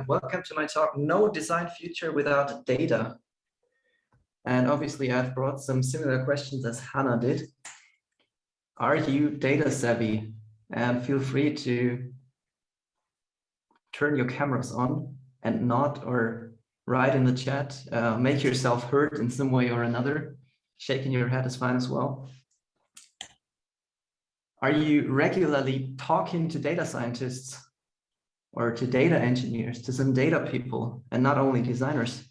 welcome to my talk, No Design Future Without Data. And obviously I've brought some similar questions as Hannah did. Are you data savvy? And feel free to turn your cameras on and nod or write in the chat, make yourself heard in some way or another. Shaking your head is fine as well. Are you regularly talking to data scientists or to data engineers, to some data people, and not only designers?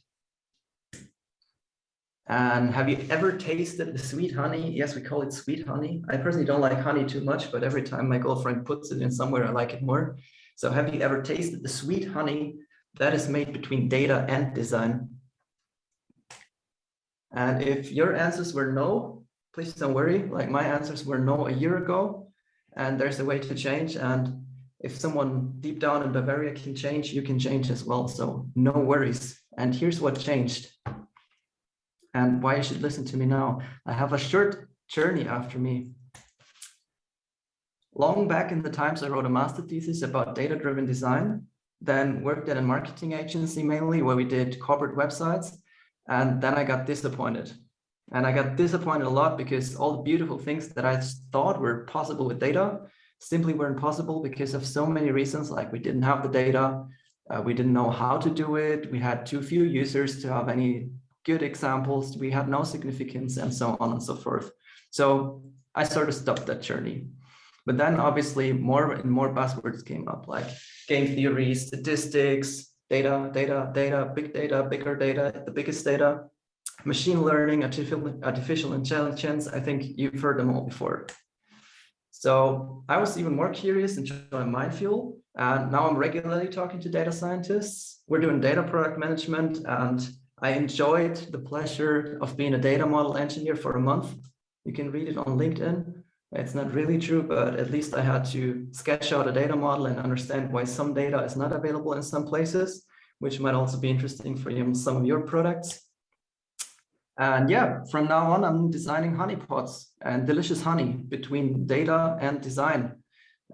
And have you ever tasted the sweet honey? Yes, we call it sweet honey. I personally don't like honey too much, but every time my girlfriend puts it in somewhere, I like it more. So have you ever tasted the sweet honey that is made between data and design? And if your answers were no, please don't worry. Like my answers were no a year ago, and there's a way to change. And if someone deep down in Bavaria can change, you can change as well. So no worries. And here's what changed and why you should listen to me now. I have a short journey after me. Long back in the times, I wrote a master thesis about data-driven design, then worked at a marketing agency mainly where we did corporate websites. And then I got disappointed. And I got disappointed a lot because all the beautiful things that I thought were possible with data simply weren't possible because of so many reasons. Like we didn't have the data, we didn't know how to do it, we had too few users to have any good examples, we had no significance, and so on and so forth. So I sort of stopped that journey. But then obviously more and more buzzwords came up, like game theory, statistics, data, big data, bigger data, the biggest data, machine learning, artificial intelligence. I think you've heard them all before. So I was even more curious and joined Mindfuel. And now I'm regularly talking to data scientists. We're doing data product management, and I enjoyed the pleasure of being a data model engineer for a month. You can read it on LinkedIn. It's not really true, but at least I had to sketch out a data model and understand why some data is not available in some places, which might also be interesting for you, some of your products. And yeah, from now on, I'm designing honeypots and delicious honey between data and design.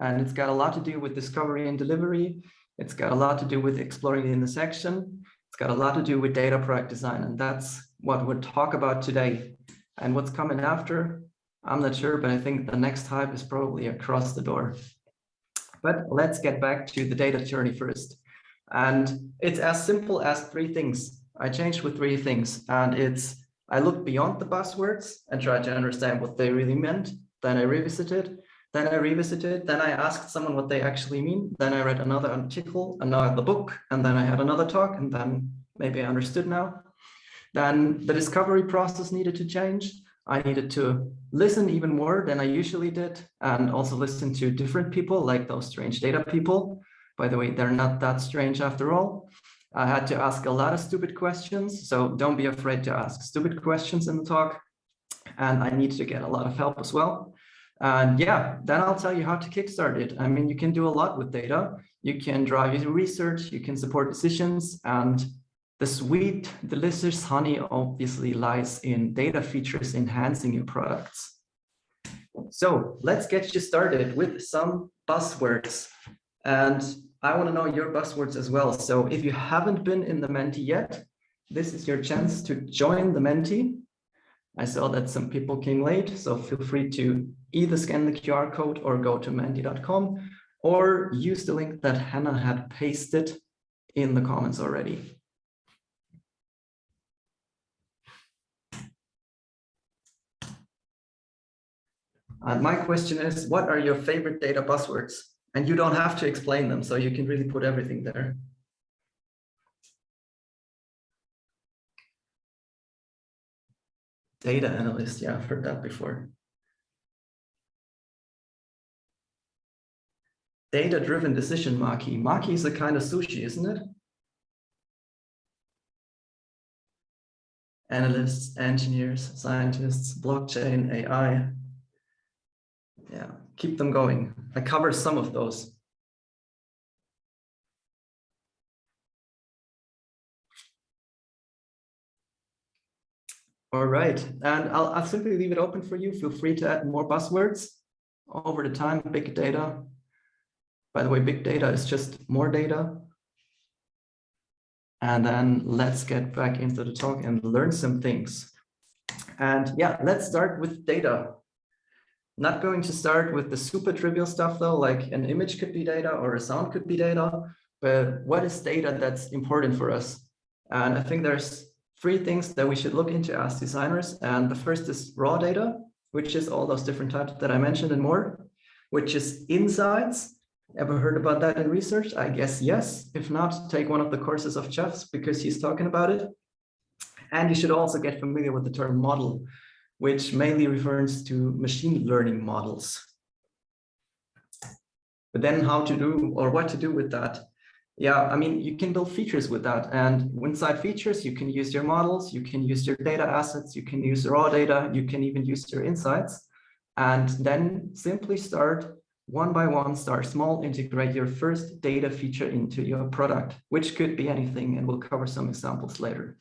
And it's got a lot to do with discovery and delivery. It's got a lot to do with exploring the intersection. It's got a lot to do with data product design. And that's what we'll talk about today. And what's coming after, I'm not sure, but I think the next hype is probably across the door. But let's get back to the data journey first. And it's as simple as three things. I changed with three things, and it's I looked beyond the buzzwords and tried to understand what they really meant. Then I revisited, then I asked someone what they actually mean. Then I read another article, another book, and then I had another talk, and then maybe I understood now. Then the discovery process needed to change. I needed to listen even more than I usually did, and also listen to different people, like those strange data people. By the way, they're not that strange after all. I had to ask a lot of stupid questions, so don't be afraid to ask stupid questions in the talk. And I needed to get a lot of help as well. And yeah, then I'll tell you how to kickstart it. I mean, you can do a lot with data. You can drive your research, you can support decisions, and the sweet, delicious honey obviously lies in data features enhancing your products. So let's get you started with some buzzwords. And I want to know your buzzwords as well. So if you haven't been in the Menti yet, this is your chance to join the Menti. I saw that some people came late, so feel free to either scan the QR code or go to menti.com or use the link that Hannah had pasted in the comments already. And my question is, what are your favorite data buzzwords? And you don't have to explain them, so you can really put everything there. Data analyst, yeah, I've heard that before. Data-driven decision maki. Maki is a kind of sushi, isn't it? Analysts, engineers, scientists, blockchain, AI. Yeah, keep them going. I covered some of those. All right, and I'll simply leave it open for you. Feel free to add more buzzwords over the time. Big data. By the way, big data is just more data. And then let's get back into the talk and learn some things. And yeah, let's start with data. Not going to start with the super trivial stuff though, like an image could be data or a sound could be data, but what is data that's important for us? And I think there's 3 things that we should look into as designers. And the first is raw data, which is all those different types that I mentioned and more, which is insights. Ever heard about that in research? I guess yes. If not, take one of the courses of Jeff's because he's talking about it. And you should also get familiar with the term model, which mainly refers to machine learning models. But then how to do or what to do with that? Yeah, I mean, you can build features with that. And inside features, you can use your models, you can use your data assets, you can use raw data, you can even use your insights. And then simply start one by one, start small, integrate your first data feature into your product, which could be anything. And we'll cover some examples later.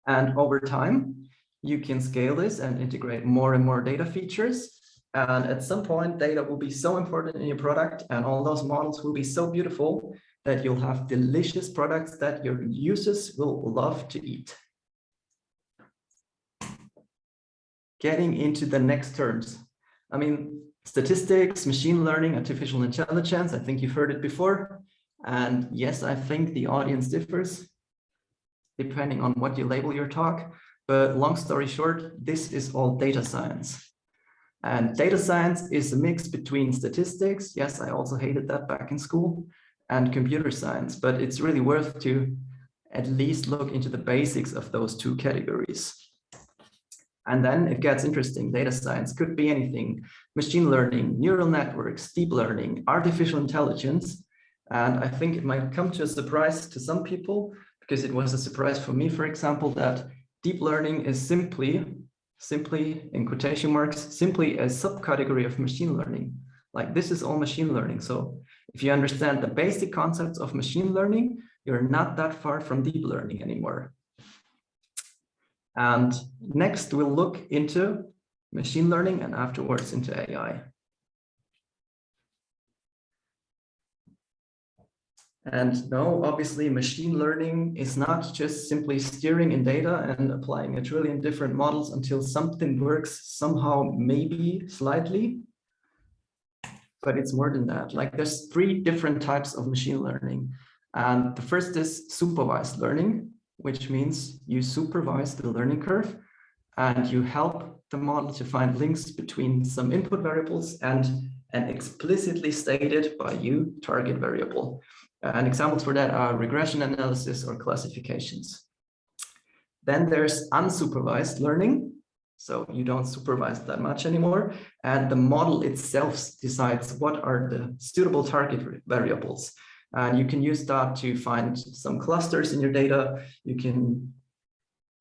And over time, you can scale this and integrate more and more data features. And at some point, data will be so important in your product and all those models will be so beautiful that you'll have delicious products that your users will love to eat. Getting into the next terms. I mean, statistics, machine learning, artificial intelligence, I think you've heard it before. And yes, I think the audience differs depending on what you label your talk. But long story short, this is all data science. And data science is a mix between statistics, yes, I also hated that back in school, and computer science, but it's really worth to at least look into the basics of those 2 categories. And then it gets interesting. Data science could be anything: machine learning, neural networks, deep learning, artificial intelligence. And I think it might come to a surprise to some people, because it was a surprise for me, for example, that deep learning is simply in quotation marks, simply a subcategory of machine learning. Like, this is all machine learning. So if you understand the basic concepts of machine learning, you're not that far from deep learning anymore. And next we'll look into machine learning and afterwards into AI. And no, obviously machine learning is not just simply steering in data and applying a trillion different models until something works somehow, maybe slightly, but it's more than that. Like, there's 3 different types of machine learning. And the first is supervised learning, which means you supervise the learning curve and you help the model to find links between some input variables and an explicitly stated by you target variable. And examples for that are regression analysis or classifications. Then there's unsupervised learning. So you don't supervise that much anymore. And the model itself decides what are the suitable target variables. And you can use that to find some clusters in your data. You can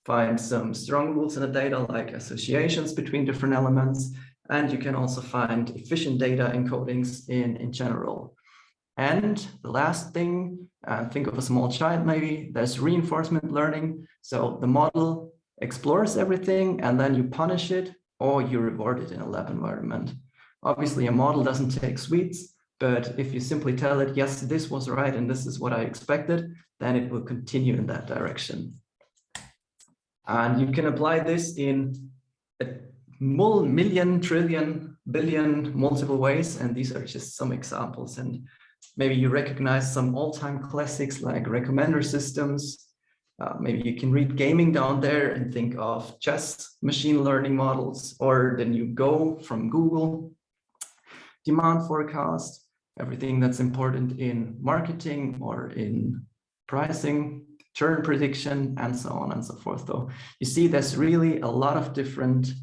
find some strong rules in the data, like associations between different elements. And you can also find efficient data encodings in general. And the last thing, think of a small child maybe, there's reinforcement learning. So the model explores everything and then you punish it or you reward it in a lab environment. Obviously, a model doesn't take sweets, but if you simply tell it, yes, this was right and this is what I expected, then it will continue in that direction. And you can apply this in a million, trillion, billion, multiple ways. And these are just some examples. And maybe you recognize some all-time classics like recommender systems. Maybe you can read gaming down there and think of chess machine learning models, or the new Go from Google, demand forecast, everything that's important in marketing or in pricing, churn prediction, and so on and so forth. Though you see, there's really a lot of different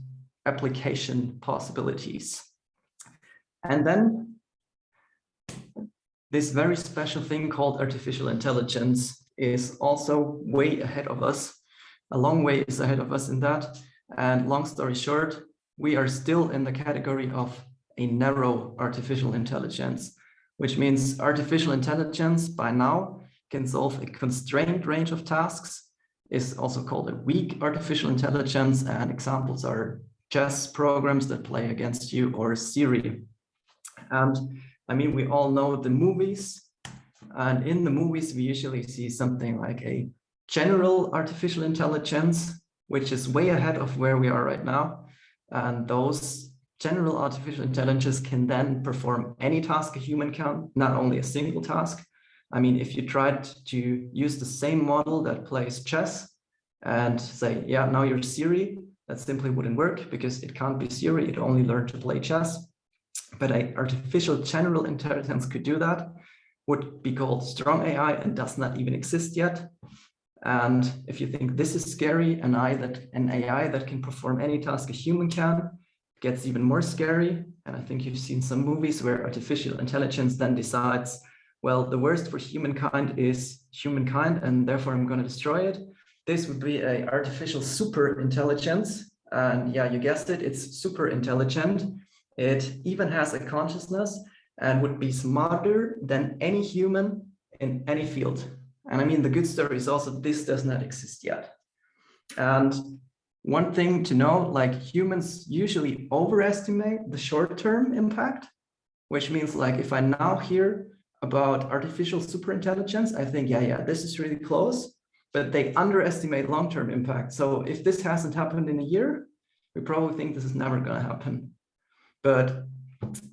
application possibilities. And then this very special thing called artificial intelligence is also way ahead of us. A long way is ahead of us in that. And long story short, we are still in the category of a narrow artificial intelligence, which means artificial intelligence by now can solve a constrained range of tasks, is also called a weak artificial intelligence, and examples are chess programs that play against you or Siri. And I mean, we all know the movies. And in the movies, we usually see something like a general artificial intelligence, which is way ahead of where we are right now. And those general artificial intelligence can then perform any task a human can, not only a single task. I mean, if you tried to use the same model that plays chess and say, yeah, now you're Siri, that simply wouldn't work because it can't be Siri, it only learned to play chess. But an artificial general intelligence could do that, would be called strong AI and does not even exist yet. And if you think this is scary, an AI that can perform any task a human can, gets even more scary. And I think you've seen some movies where artificial intelligence then decides, well, the worst for humankind is humankind, and therefore I'm going to destroy it. This would be an artificial super intelligence. And yeah, you guessed it, it's super intelligent. It even has a consciousness and would be smarter than any human in any field. And I mean, the good story is also this does not exist yet. And one thing to know, like humans usually overestimate the short-term impact, which means like if I now hear about artificial superintelligence, I think, yeah, this is really close, but they underestimate long-term impact. So if this hasn't happened in a year, we probably think this is never going to happen. But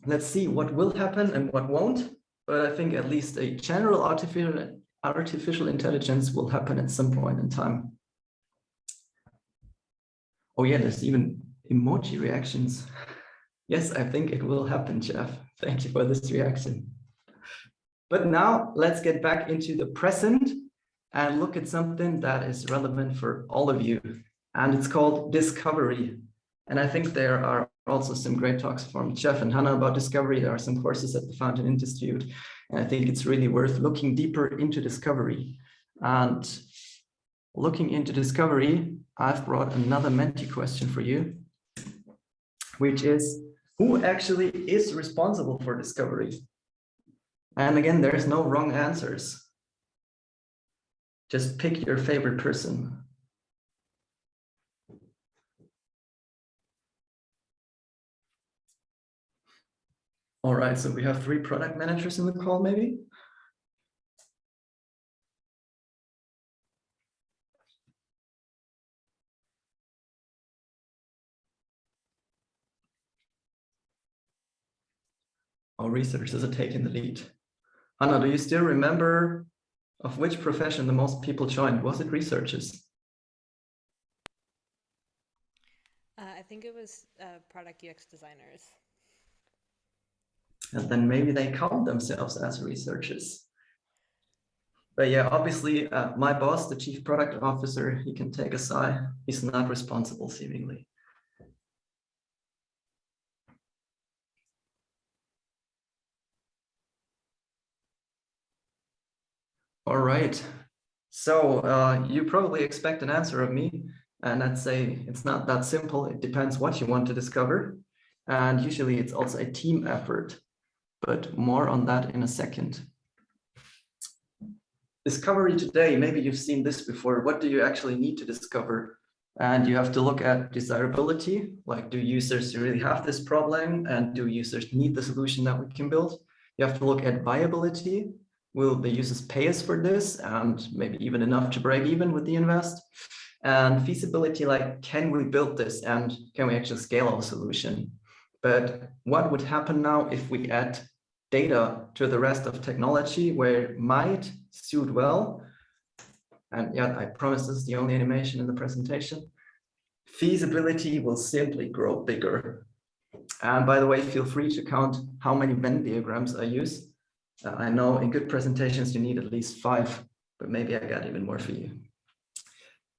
let's see what will happen and what won't. But I think at least a general artificial intelligence will happen at some point in time. Oh yeah, there's even emoji reactions. Yes, I think it will happen, Jeff. Thank you for this reaction. But now let's get back into the present and look at something that is relevant for all of you. And it's called discovery. And I think there are also some great talks from Jeff and Hannah about discovery. There are some courses at the Fountain Institute. And I think it's really worth looking deeper into discovery. And looking into discovery, I've brought another Menti question for you, which is, who actually is responsible for discovery? And again, there's no wrong answers. Just pick your favorite person. All right, so we have 3 product managers in the call, maybe? Our researchers are taking the lead. Anna, do you still remember of which profession the most people joined? Was it researchers? I think it was product UX designers. And then maybe they count themselves as researchers. But yeah, obviously, my boss, the chief product officer, he can take a sigh. He's not responsible, seemingly. All right. So you probably expect an answer of me, and I'd say it's not that simple. It depends what you want to discover. And usually it's also a team effort, but more on that in a second. Discovery today, maybe you've seen this before. What do you actually need to discover? And you have to look at desirability, like do users really have this problem and do users need the solution that we can build? You have to look at viability. Will the users pay us for this and maybe even enough to break even with the invest? And feasibility, like can we build this and can we actually scale our solution? But what would happen now if we add data to the rest of technology where it might suit well? And yeah, I promise this is the only animation in the presentation. Feasibility will simply grow bigger. And by the way, feel free to count how many Venn diagrams I use. I know in good presentations, you need at least 5, but maybe I got even more for you.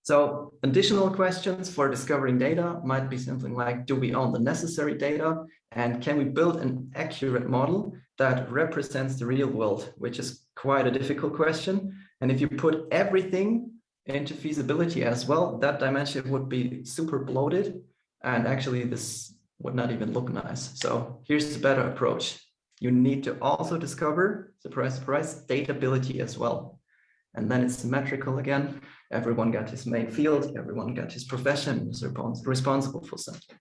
So additional questions for discovering data might be something like, do we own the necessary data? And can we build an accurate model that represents the real world, which is quite a difficult question. And if you put everything into feasibility as well, that dimension would be super bloated. And actually this would not even look nice. So here's the better approach. You need to also discover, surprise, surprise, datability as well. And then it's symmetrical again. Everyone got his main field, everyone got his profession, is responsible for something.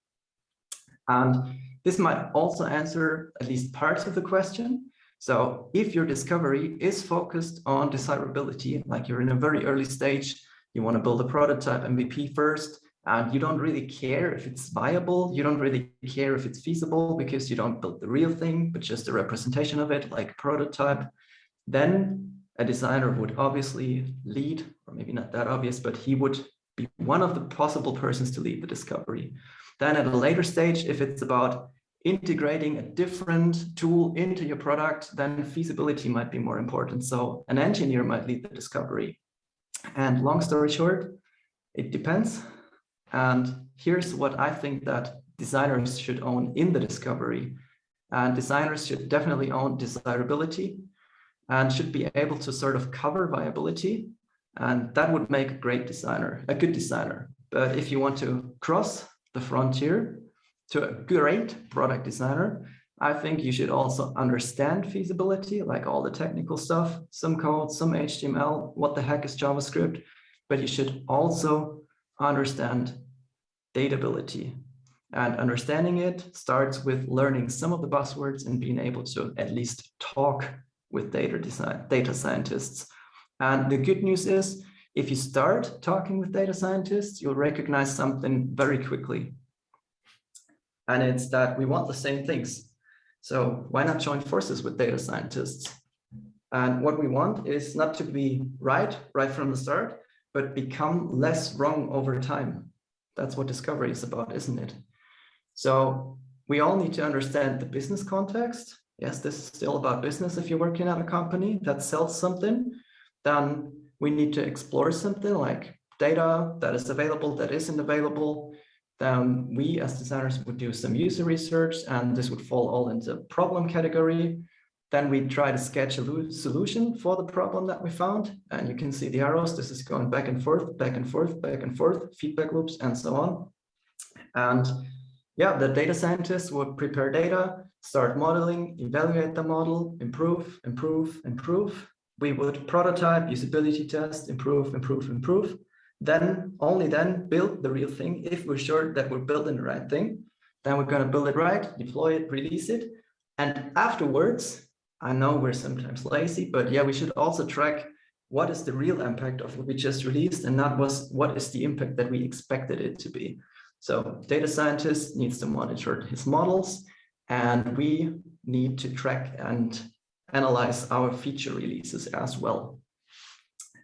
And this might also answer at least parts of the question. So if your discovery is focused on desirability, like you're in a very early stage, you want to build a prototype MVP first, and you don't really care if it's viable, you don't really care if it's feasible because you don't build the real thing, but just a representation of it, like a prototype, then a designer would obviously lead, or maybe not that obvious, but he would be one of the possible persons to lead the discovery. Then at a later stage, if it's about integrating a different tool into your product, then feasibility might be more important. So an engineer might lead the discovery. And long story short, it depends. And here's what I think that designers should own in the discovery. And designers should definitely own desirability and should be able to sort of cover viability. And that would make a great designer, a good designer. But if you want to cross the frontier to a great product designer, I think you should also understand feasibility, like all the technical stuff, some code, some HTML, what the heck is JavaScript, but you should also understand datability. And understanding it starts with learning some of the buzzwords and being able to at least talk with data scientists. And the good news is, if you start talking with data scientists, you'll recognize something very quickly. And it's that we want the same things. So why not join forces with data scientists? And what we want is not to be right from the start, but become less wrong over time. That's what discovery is about, isn't it? So we all need to understand the business context. Yes, this is still about business. If you're working at a company that sells something, then we need to explore something like data that is available, that isn't available. Then we as designers would do some user research, and this would fall all into problem category. Then we try to sketch a solution for the problem that we found. And you can see the arrows. This is going back and forth, back and forth, back and forth, feedback loops, and so on. And yeah, the data scientists would prepare data, start modeling, evaluate the model, improve, improve, improve. We would prototype, usability test, improve, improve, improve. Then, only then, build the real thing. If we're sure that we're building the right thing, then we're going to build it right, deploy it, release it. And afterwards, I know we're sometimes lazy, but yeah, we should also track what is the real impact of what we just released and not what is the impact that we expected it to be. So data scientist needs to monitor his models, and we need to track and analyze our feature releases as well.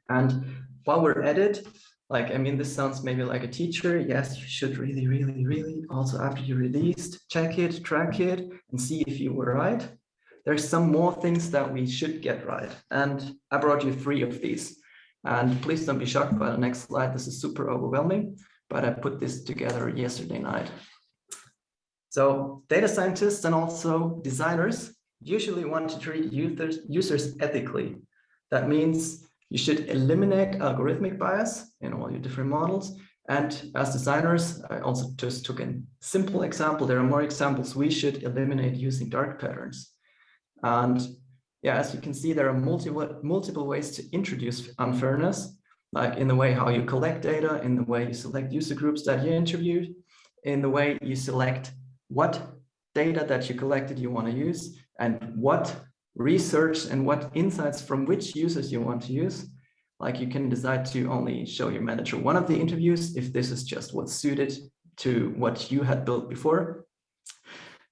And while we're at it, like, I mean, this sounds maybe like a teacher. Yes, you should really, really, really also after you released, check it, track it, and see if you were right. There's some more things that we should get right. And I brought you 3 of these. And please don't be shocked by the next slide. This is super overwhelming, but I put this together yesterday night. So data scientists and also designers usually want to treat users ethically. That means you should eliminate algorithmic bias in all your different models. And as designers, I also just took a simple example. There are more examples. We should eliminate using dark patterns. And yeah, as you can see, there are multiple ways to introduce unfairness, like in the way how you collect data, in the way you select user groups that you interviewed, in the way you select what data that you collected you want to use, and what research and what insights from which users you want to use. Like you can decide to only show your manager one of the interviews if this is just what's suited to what you had built before.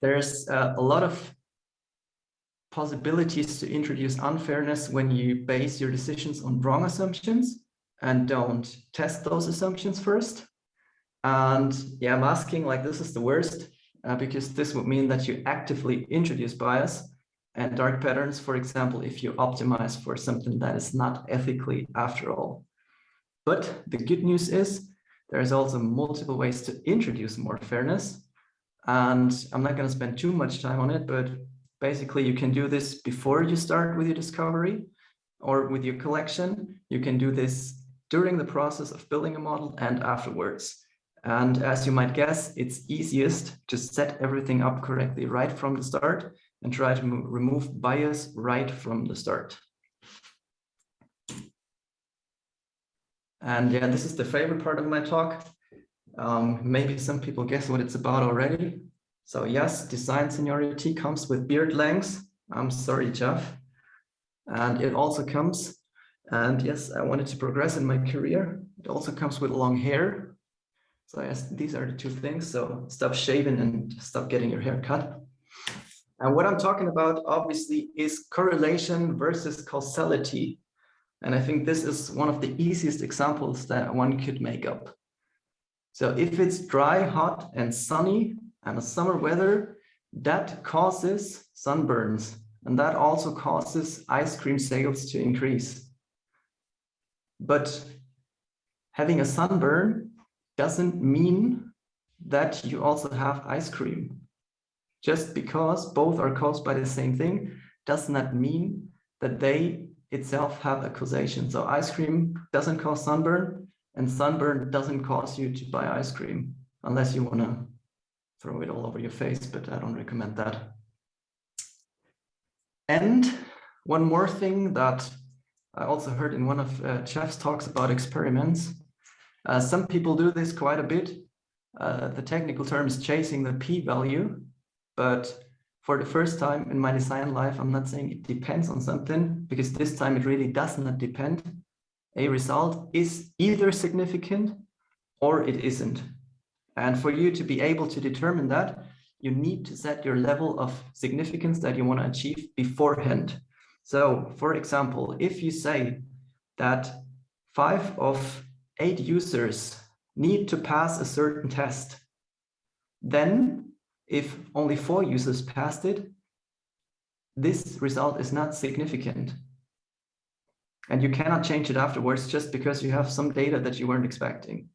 There's a lot of possibilities to introduce unfairness when you base your decisions on wrong assumptions and don't test those assumptions first. And yeah, masking, like, this is the worst because this would mean that you actively introduce bias and dark patterns, for example, if you optimize for something that is not ethically after all. But the good news is there's also multiple ways to introduce more fairness. And I'm not going to spend too much time on it, but basically you can do this before you start with your discovery or with your collection. You can do this during the process of building a model and afterwards. And as you might guess, it's easiest to set everything up correctly right from the start and try to remove bias right from the start. And yeah, this is the favorite part of my talk. Maybe some people guess what it's about already. So yes, design seniority comes with beard lengths. I'm sorry, Jeff. And it also comes, and yes, I wanted to progress in my career. It also comes with long hair. So yes, these are the two things. So stop shaving and stop getting your hair cut. And what I'm talking about, obviously, is correlation versus causality. And I think this is one of the easiest examples that one could make up. So if it's dry, hot, and sunny, and a summer weather, that causes sunburns. And that also causes ice cream sales to increase. But having a sunburn doesn't mean that you also have ice cream. Just because both are caused by the same thing does not mean that they itself have a causation. So ice cream doesn't cause sunburn, and sunburn doesn't cause you to buy ice cream, unless you want to throw it all over your face, but I don't recommend that. And one more thing that I also heard in one of Jeff's talks about experiments. Some people do this quite a bit. The technical term is chasing the p-value, but for the first time in my design life, I'm not saying it depends on something, because this time it really does not depend. A result is either significant or it isn't. And for you to be able to determine that, you need to set your level of significance that you want to achieve beforehand. So, for example, if you say that 5 of 8 users need to pass a certain test, then if only 4 users passed it, this result is not significant. And you cannot change it afterwards just because you have some data that you weren't expecting.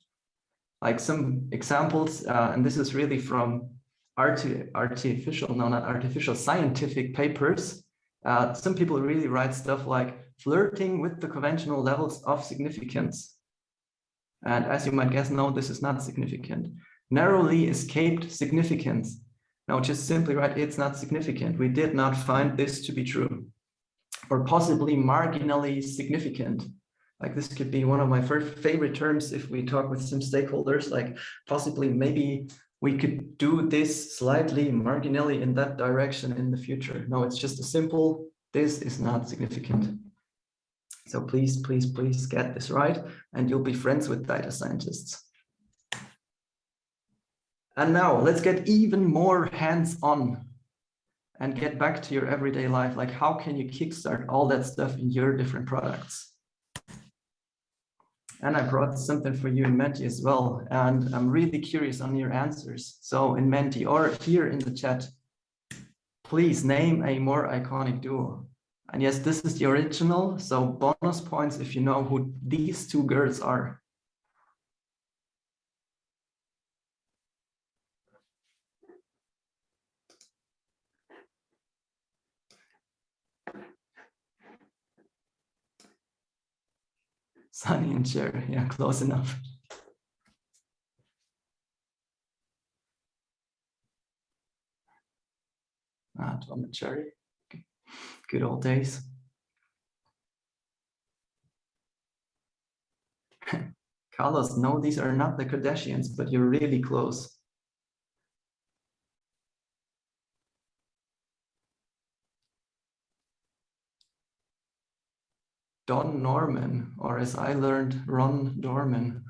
Like some examples, and this is really from scientific papers. Some people really write stuff like flirting with the conventional levels of significance. And as you might guess, no, this is not significant. Narrowly escaped significance. Now just simply write, it's not significant. We did not find this to be true. Or possibly marginally significant. Like this could be one of my favorite terms if we talk with some stakeholders, like possibly maybe we could do this slightly marginally in that direction in the future. No, it's just a simple, this is not significant. So please, please, please get this right, and you'll be friends with data scientists. And now let's get even more hands-on and get back to your everyday life. Like how can you kickstart all that stuff in your different products? And I brought something for you in Menti as well. And I'm really curious on your answers. So in Menti or here in the chat, please name a more iconic duo. And yes, this is the original. So bonus points if you know who these two girls are. Sunny and Cher, yeah, close enough. Tom and Cherry, good old days. Carlos, no, these are not the Kardashians, but you're really close. Don Norman, or as I learned, Ron Dorman.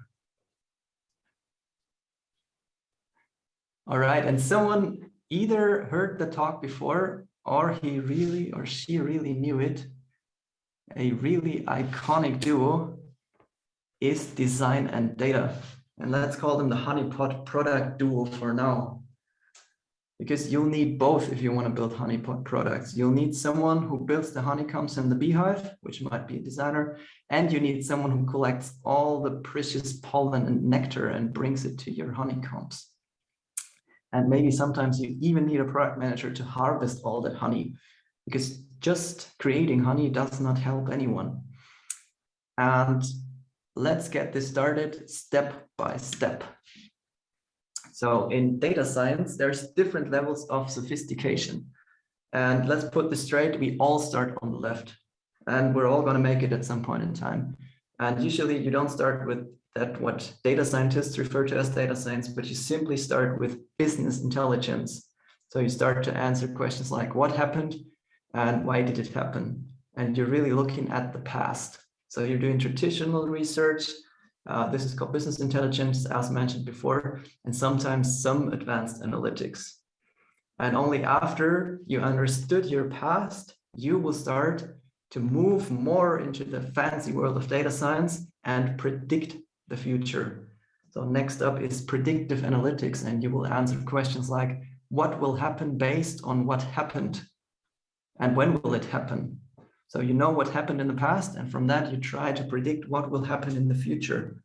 All right, and someone either heard the talk before or he really or she really knew it. A really iconic duo is design and data. And let's call them the Honeypot product duo for now. Because you'll need both if you want to build Honeypot products. You'll need someone who builds the honeycombs in the beehive, which might be a designer, and you need someone who collects all the precious pollen and nectar and brings it to your honeycombs. And maybe sometimes you even need a product manager to harvest all that honey, because just creating honey does not help anyone. And let's get this started step by step. So in data science, there's different levels of sophistication. And let's put this straight, we all start on the left. And we're all going to make it at some point in time. And usually you don't start with that what data scientists refer to as data science, but you simply start with business intelligence. So you start to answer questions like what happened and why did it happen? And you're really looking at the past. So you're doing traditional research. This is called business intelligence, as mentioned before, and sometimes some advanced analytics. And only after you understood your past, you will start to move more into the fancy world of data science and predict the future. So next up is predictive analytics, and you will answer questions like, what will happen based on what happened? And when will it happen? So you know what happened in the past, and from that you try to predict what will happen in the future.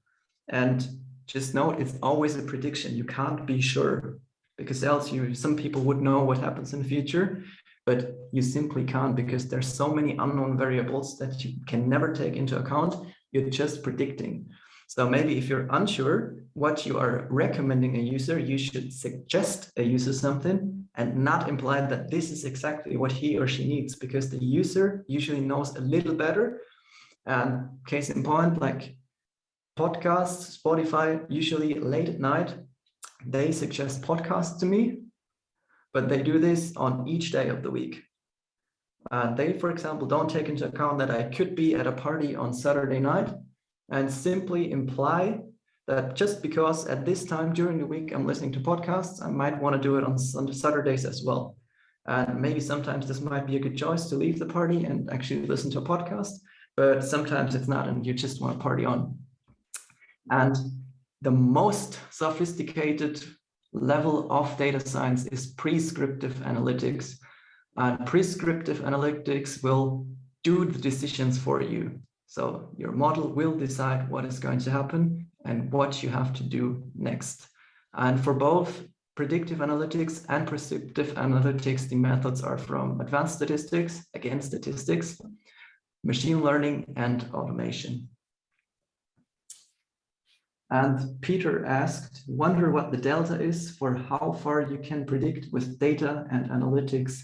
And just note, it's always a prediction. You can't be sure, because else some people would know what happens in the future, but you simply can't, because there's so many unknown variables that you can never take into account. You're just predicting. So maybe if you're unsure what you are recommending a user, you should suggest a user something and not imply that this is exactly what he or she needs, because the user usually knows a little better. And case in point, like podcasts, Spotify, usually late at night, they suggest podcasts to me, but they do this on each day of the week. They, for example, don't take into account that I could be at a party on Saturday night and simply imply that just because at this time during the week I'm listening to podcasts, I might want to do it on Saturdays as well. And maybe sometimes this might be a good choice to leave the party and actually listen to a podcast, but sometimes it's not, and you just want to party on. And the most sophisticated level of data science is prescriptive analytics. And prescriptive analytics will do the decisions for you. So your model will decide what is going to happen and what you have to do next. And for both predictive analytics and prescriptive analytics, the methods are from advanced statistics, again, statistics, machine learning, and automation. And Peter asked, wonder what the delta is for how far you can predict with data and analytics.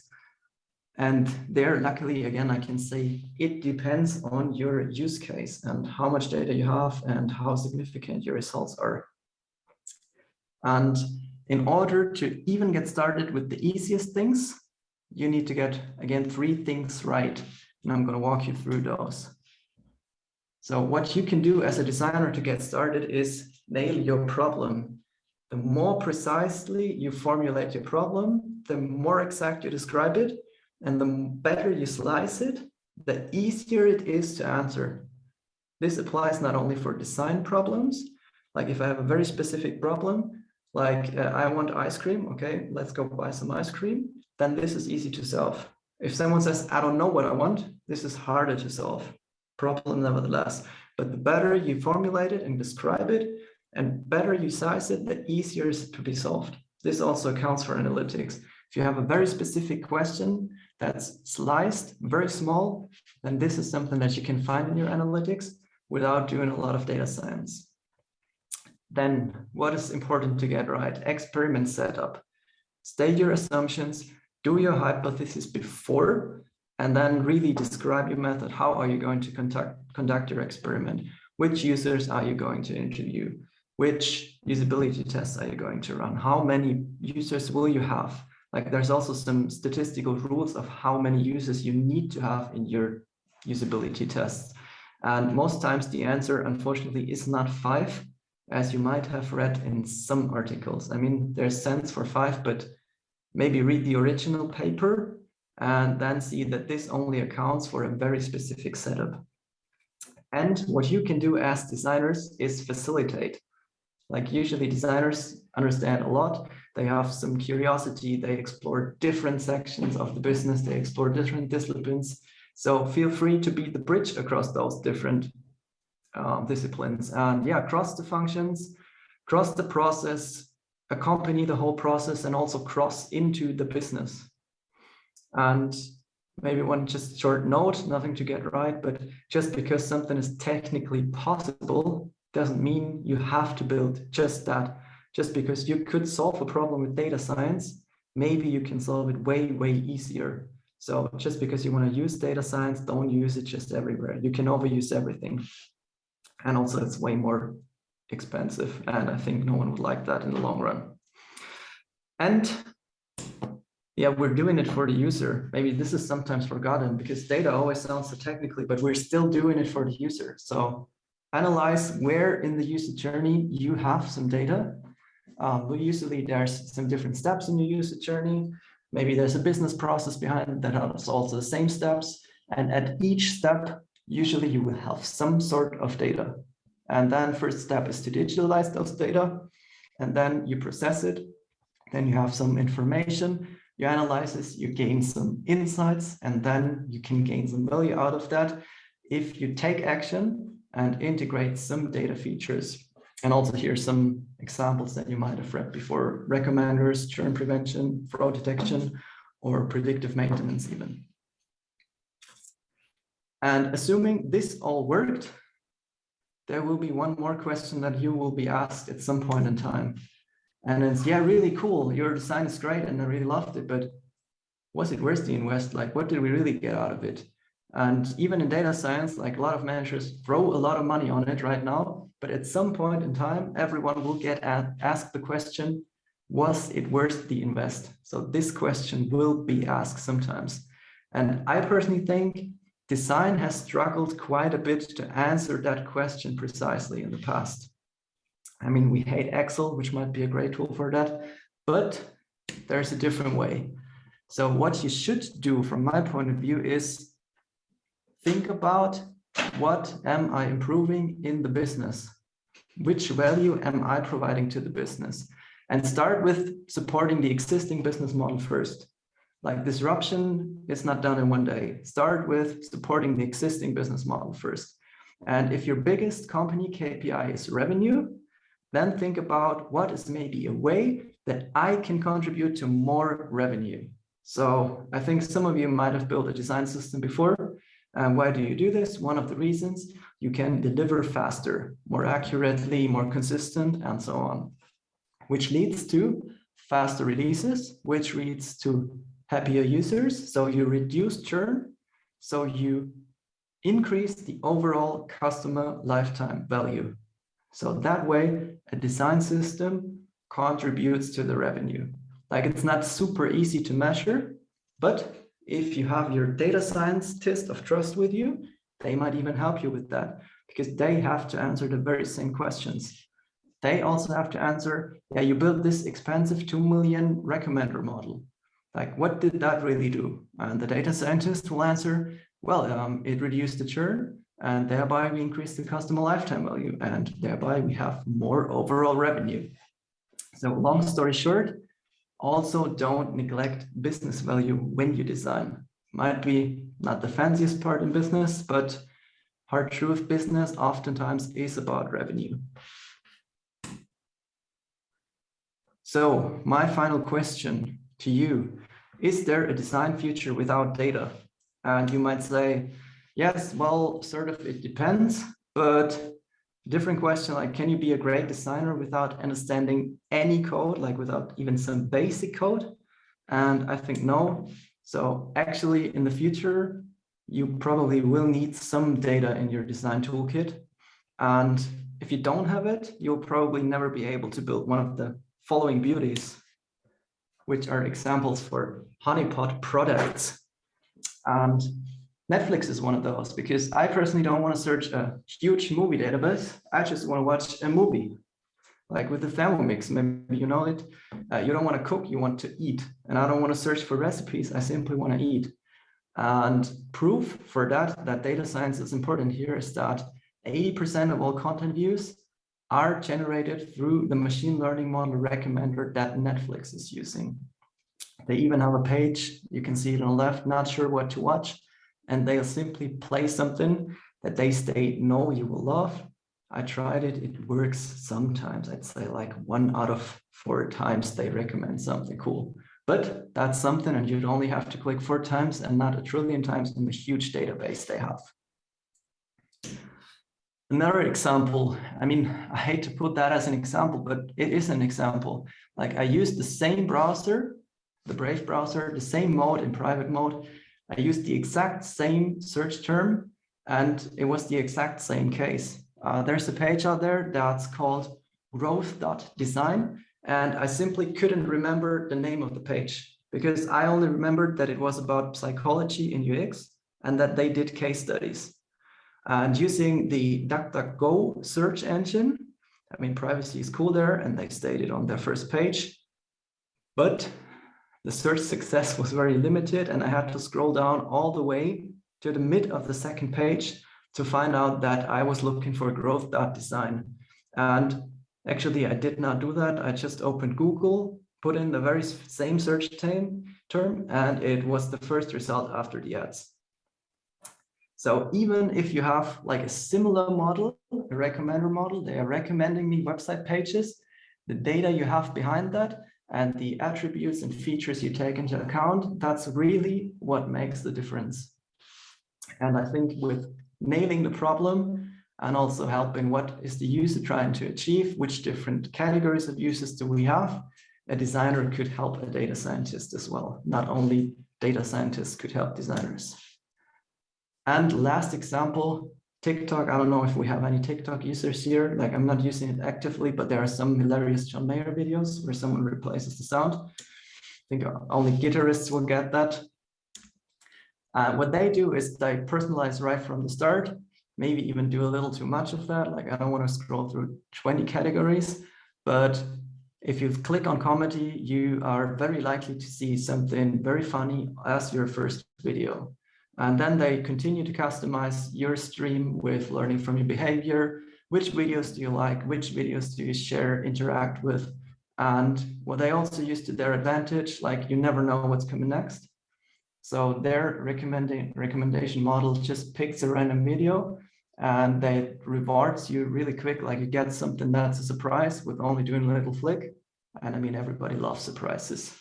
And there, luckily, again, I can say it depends on your use case and how much data you have and how significant your results are. And in order to even get started with the easiest things, you need to get, again, 3 things right. And I'm going to walk you through those. So what you can do as a designer to get started is nail your problem. The more precisely you formulate your problem, the more exact you describe it, and the better you slice it, the easier it is to answer. This applies not only for design problems, like if I have a very specific problem, like I want ice cream, okay, let's go buy some ice cream, then this is easy to solve. If someone says, I don't know what I want, this is harder to solve. Problem nevertheless. But the better you formulate it and describe it, and better you size it, the easier it is to be solved. This also accounts for analytics. If you have a very specific question that's sliced, very small, then this is something that you can find in your analytics without doing a lot of data science. Then what is important to get right? Experiment setup. State your assumptions, do your hypothesis before, and then really describe your method. How are you going to conduct your experiment? Which users are you going to interview? Which usability tests are you going to run? How many users will you have? Like there's also some statistical rules of how many users you need to have in your usability tests. And most times the answer, unfortunately, is not 5, as you might have read in some articles. I mean, there's sense for 5, but maybe read the original paper and then see that this only accounts for a very specific setup. And what you can do as designers is facilitate. Like usually designers understand a lot. They have some curiosity. They explore different sections of the business. They explore different disciplines. So feel free to be the bridge across those different disciplines. And yeah, cross the functions, cross the process, accompany the whole process, and also cross into the business. And maybe one just short note, nothing to get right, but just because something is technically possible doesn't mean you have to build just that. Just because you could solve a problem with data science, maybe you can solve it way, way easier. So just because you want to use data science, don't use it just everywhere. You can overuse everything. And also it's way more expensive. And I think no one would like that in the long run. And Yeah, we're doing it for the user. Maybe this is sometimes forgotten because data always sounds so technically, but we're still doing it for the user. So analyze where in the user journey you have some data. Usually there's some different steps in the user journey. Maybe there's a business process behind it that has also the same steps. And at each step, usually you will have some sort of data. And then first step is to digitalize those data. And then you process it. Then you have some information. You analyze this, you gain some insights, and then you can gain some value out of that if you take action and integrate some data features. And also here some examples that you might have read before: recommenders, churn prevention, fraud detection, or predictive maintenance even. And assuming this all worked, there will be one more question that you will be asked at some point in time. And it's, yeah, really cool. Your design is great and I really loved it, but was it worth the invest? Like, what did we really get out of it? And even in data science, like a lot of managers throw a lot of money on it right now, but at some point in time, everyone will get asked the question, was it worth the invest? So this question will be asked sometimes. And I personally think design has struggled quite a bit to answer that question precisely in the past. I mean, we hate Excel, which might be a great tool for that, but there's a different way. So what you should do from my point of view is think about, what am I improving in the business? Which value am I providing to the business? And start with supporting the existing business model first. Like, disruption is not done in one day. Start with supporting the existing business model first. And if your biggest company KPI is revenue, then think about what is maybe a way that I can contribute to more revenue. So I think some of you might have built a design system before. And why do you do this? One of the reasons: you can deliver faster, more accurately, more consistent, and so on, which leads to faster releases, which leads to happier users. So you reduce churn, so you increase the overall customer lifetime value. So that way, a design system contributes to the revenue. Like, it's not super easy to measure, but if you have your data scientist of trust with you, they might even help you with that, because they have to answer the very same questions. They also have to answer, yeah, you built this expensive 2 million recommender model. Like, what did that really do? And the data scientist will answer, well, it reduced the churn, and thereby we increase the customer lifetime value, and thereby we have more overall revenue. So long story short, also don't neglect business value when you design. Might be not the fanciest part in business, but hard truth, business oftentimes is about revenue. So my final question to you: is there a design future without data? And you might say, yes, well, sort of, it depends, but different question, like, can you be a great designer without understanding any code, like without even some basic code? And I think no. So actually, in the future, you probably will need some data in your design toolkit. And if you don't have it, you'll probably never be able to build one of the following beauties, which are examples for Honeypot products. And Netflix is one of those, because I personally don't want to search a huge movie database. I just want to watch a movie, like with the Thermomix. Maybe you know it. You don't want to cook, you want to eat. And I don't want to search for recipes. I simply want to eat. And proof for that data science is important here, is that 80% of all content views are generated through the machine learning model recommender that Netflix is using. They even have a page, you can see it on the left, not sure what to watch, and they'll simply play something that they state, no, you will love. I tried it, it works sometimes. I'd say like 1 out of 4 times they recommend something cool. But that's something, and you'd only have to click 4 times and not 1 trillion times in the huge database they have. Another example, I mean, I hate to put that as an example, but it is an example. Like, I used the same browser, the Brave browser, the same mode in private mode. I used the exact same search term, and it was the exact same case. There's a page out there that's called growth.design, and I simply couldn't remember the name of the page. because I only remembered that it was about psychology in UX and that they did case studies. And using the DuckDuckGo search engine, I mean, privacy is cool there, and they stated on their first page, but the search success was very limited, and I had to scroll down all the way to the mid of the second page to find out that I was looking for growth.design. And actually, I did not do that. I just opened Google, put in the very same search term, and it was the first result after the ads. So even if you have like a similar model, a recommender model, they are recommending me website pages, the data you have behind that and the attributes and features you take into account, that's really what makes the difference. And I think with nailing the problem and also helping what is the user trying to achieve, which different categories of users do we have, a designer could help a data scientist as well. Not only data scientists could help designers. And last example, TikTok. I don't know if we have any TikTok users here. Like, I'm not using it actively, but there are some hilarious John Mayer videos where someone replaces the sound. I think only guitarists will get that. What they do is they personalize right from the start, maybe even do a little too much of that. Like, I don't want to scroll through 20 categories, but if you click on comedy, you are very likely to see something very funny as your first video. And then they continue to customize your stream with learning from your behavior. Which videos do you like? Which videos do you share, interact with? And what they also use to their advantage, like, you never know what's coming next. So their recommendation model just picks a random video and they rewards you really quick. Like, you get something that's a surprise with only doing a little flick. And I mean, everybody loves surprises.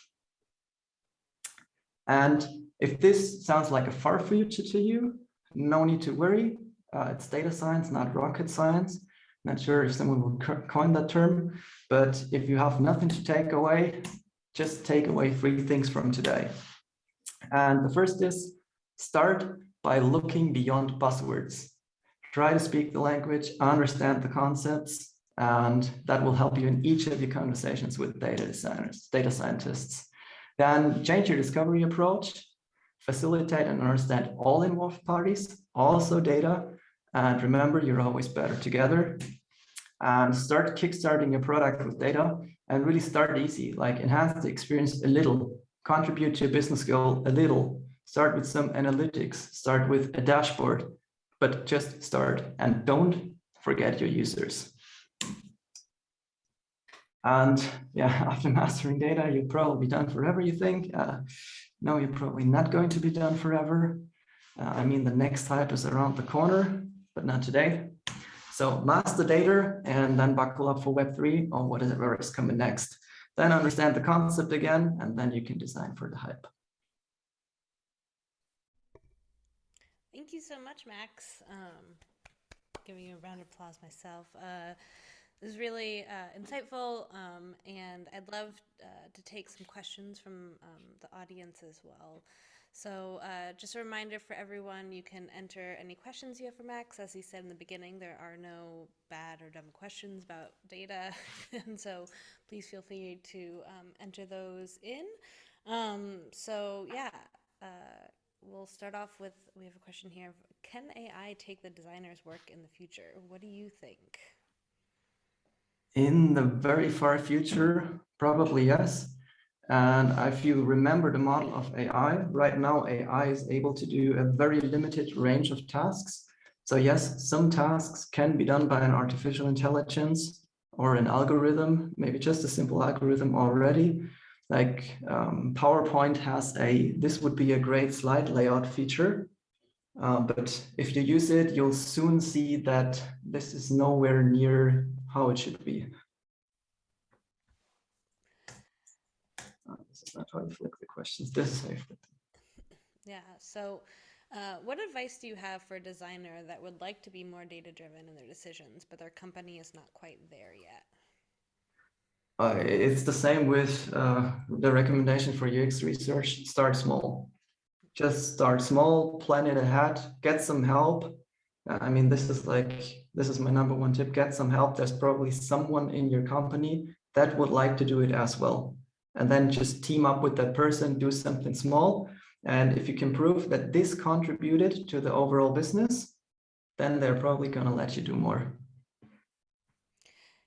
And if this sounds like a far future to you, no need to worry. It's data science, not rocket science. Not sure if someone will coin that term, but if you have nothing to take away, just take away 3 things from today. And the first is, start by looking beyond buzzwords. Try to speak the language, understand the concepts, and that will help you in each of your conversations with data designers, data scientists. Then change your discovery approach. Facilitate and understand all involved parties, also data, and remember, you're always better together. And start kickstarting your product with data, and really start easy, like enhance the experience a little, contribute to your business goal a little, start with some analytics, start with a dashboard, but just start and don't forget your users. And yeah, after mastering data, you'll probably be done forever, you think. No, you're probably not going to be done forever. I mean, the next hype is around the corner, but not today. So master data and then buckle up for Web3 or whatever is coming next. Then understand the concept again, and then you can design for the hype. Thank you so much, Max. Giving you a round of applause myself. This is really insightful, and I'd love to take some questions from the audience as well. So just a reminder for everyone, you can enter any questions you have for Max. As he said in the beginning, there are no bad or dumb questions about data, and so please feel free to enter those in. So yeah, we'll start off with, we have a question here. Can AI take the designer's work in the future? What do you think? In the very far future, probably yes. And if you remember the model of AI, right now AI is able to do a very limited range of tasks. So yes, some tasks can be done by an artificial intelligence or an algorithm, maybe just a simple algorithm already. Like PowerPoint has this would be a great slide layout feature. But if you use it, you'll soon see that this is nowhere near how it should be. This is not how you flick the questions. This is how you flick them. Yeah, so what advice do you have for a designer that would like to be more data-driven in their decisions, but their company is not quite there yet? It's the same with the recommendation for UX research. Start small. Just start small, plan it ahead, get some help. I mean, this is my number 1 tip. Get some help. There's probably someone in your company that would like to do it as well. and then just team up with that person, do something small. And if you can prove that this contributed to the overall business, then they're probably going to let you do more.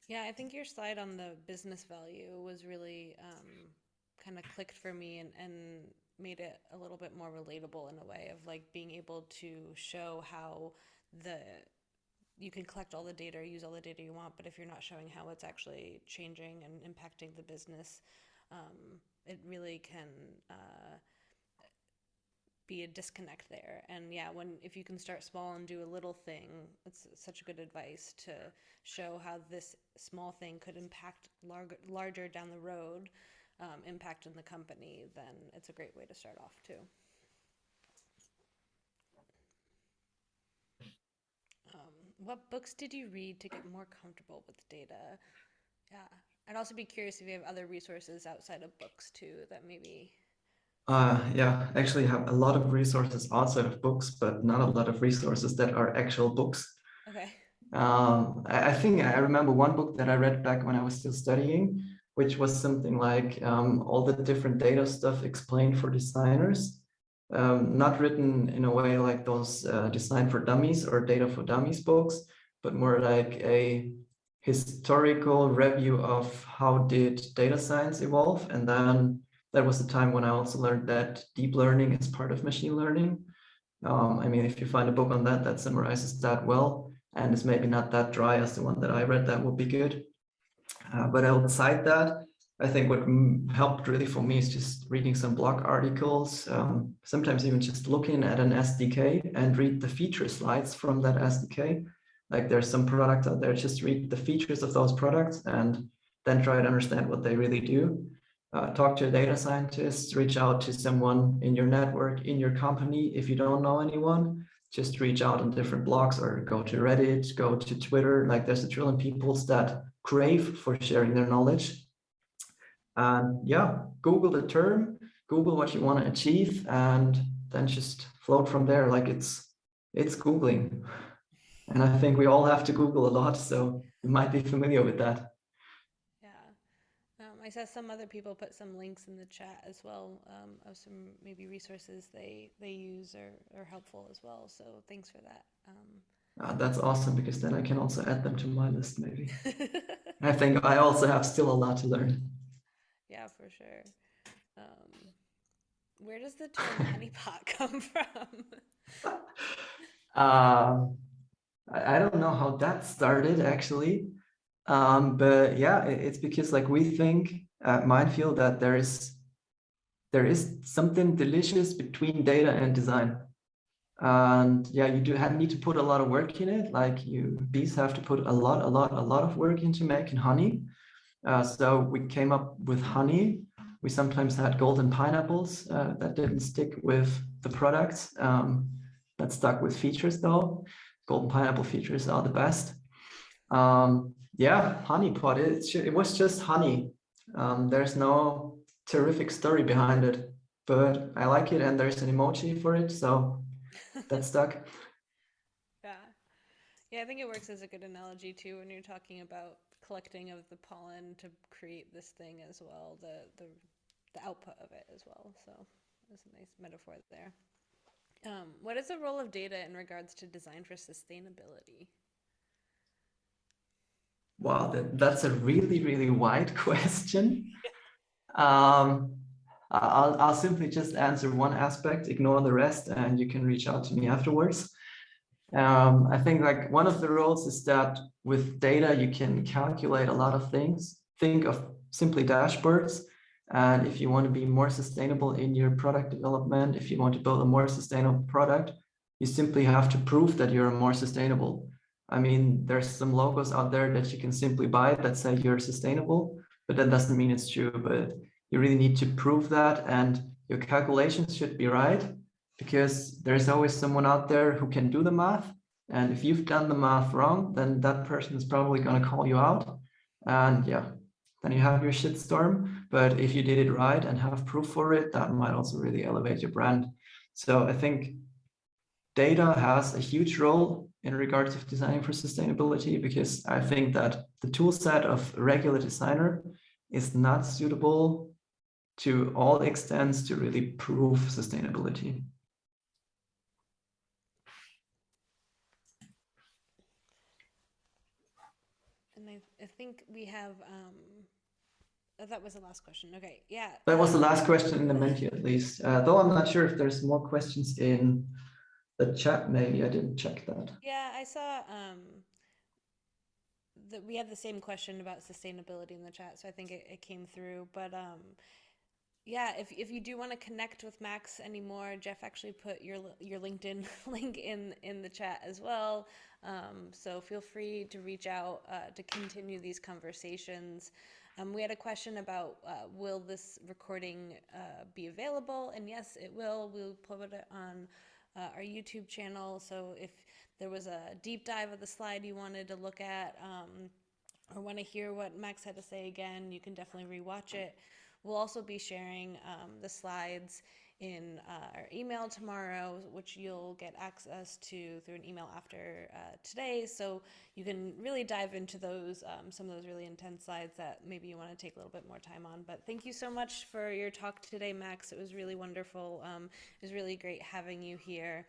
Yeah, I think your slide on the business value was really kind of clicked for me and made it a little bit more relatable in a way of like being able to show how you can collect all the data, use all the data you want, but if you're not showing how it's actually changing and impacting the business, it really can be a disconnect there. And yeah, if you can start small and do a little thing, it's such good advice to show how this small thing could impact larger down the road, impact in the company, then it's a great way to start off too. What books did you read to get more comfortable with data? Yeah, I'd also be curious if you have other resources outside of books too that maybe. Yeah, actually have a lot of resources outside of books, but not a lot of resources that are actual books. Okay. I think I remember one book that I read back when I was still studying, which was something like all the different data stuff explained for designers. Not written in a way like those Design for Dummies or Data for Dummies books, but more like a historical review of how did data science evolve. And then that was the time when I also learned that deep learning is part of machine learning. I mean, if you find a book on that that summarizes that well and is maybe not that dry as the one that I read, that would be good. But outside that, I think what helped really for me is just reading some blog articles, sometimes even just looking at an SDK and read the feature slides from that SDK. Like there's some products out there, just read the features of those products and then try to understand what they really do. Talk to a data scientist, reach out to someone in your network, in your company. If you don't know anyone, just reach out on different blogs or go to Reddit, go to Twitter. Like there's a trillion people that crave for sharing their knowledge. And yeah, Google the term, Google what you want to achieve, and then just float from there. Like it's Googling. And I think we all have to Google a lot, so you might be familiar with that. Yeah. I saw some other people put some links in the chat as well of some maybe resources they use or helpful as well. So thanks for that. That's awesome, because then I can also add them to my list maybe. I think I also have still a lot to learn. Yeah, for sure. Where does the term honeypot come from? I don't know how that started actually. But yeah, it's because like we think at Mindfuel that there is something delicious between data and design. And yeah, you need to put a lot of work in it. Like bees have to put a lot of work into making honey. So we came up with honey. We sometimes had golden pineapples that didn't stick with the products. That stuck with features though. Golden pineapple features are the best. Yeah, Honeypot, it was just honey. There's no terrific story behind it, but I like it, and there's an emoji for it, so that stuck. Yeah, I think it works as a good analogy too when you're talking about collecting of the pollen to create this thing as well, the output of it as well. So that's a nice metaphor there. What is the role of data in regards to design for sustainability? Wow, that's a really wide question. I'll simply just answer one aspect, ignore the rest, and you can reach out to me afterwards. I think like one of the roles is that with data, you can calculate a lot of things. Think of simply dashboards. And if you want to be more sustainable in your product development, if you want to build a more sustainable product, you simply have to prove that you're more sustainable. I mean, there's some logos out there that you can simply buy that say you're sustainable, but that doesn't mean it's true. But you really need to prove that, and your calculations should be right, because there's always someone out there who can do the math. And if you've done the math wrong, then that person is probably going to call you out. And yeah, then you have your shitstorm. But if you did it right and have proof for it, that might also really elevate your brand. So I think data has a huge role in regards of designing for sustainability, because I think that the tool set of a regular designer is not suitable to all extents to really prove sustainability. And I think we have, that was the last question. Okay, yeah. That was the last question in the menu, at least. Though I'm not sure if there's more questions in the chat. Maybe I didn't check that. Yeah, I saw that we had the same question about sustainability in the chat, so I think it came through. But yeah, if you do want to connect with Max anymore, Jeff actually put your LinkedIn link in the chat as well. So feel free to reach out to continue these conversations. We had a question about will this recording be available? And yes, it will. We'll put it on our YouTube channel. So if there was a deep dive of the slide you wanted to look at, or want to hear what Max had to say again, you can definitely rewatch it. We'll also be sharing the slides in our email tomorrow, which you'll get access to through an email after today. So you can really dive into those, some of those really intense slides that maybe you want to take a little bit more time on. But thank you so much for your talk today, Max. It was really wonderful. It was really great having you here.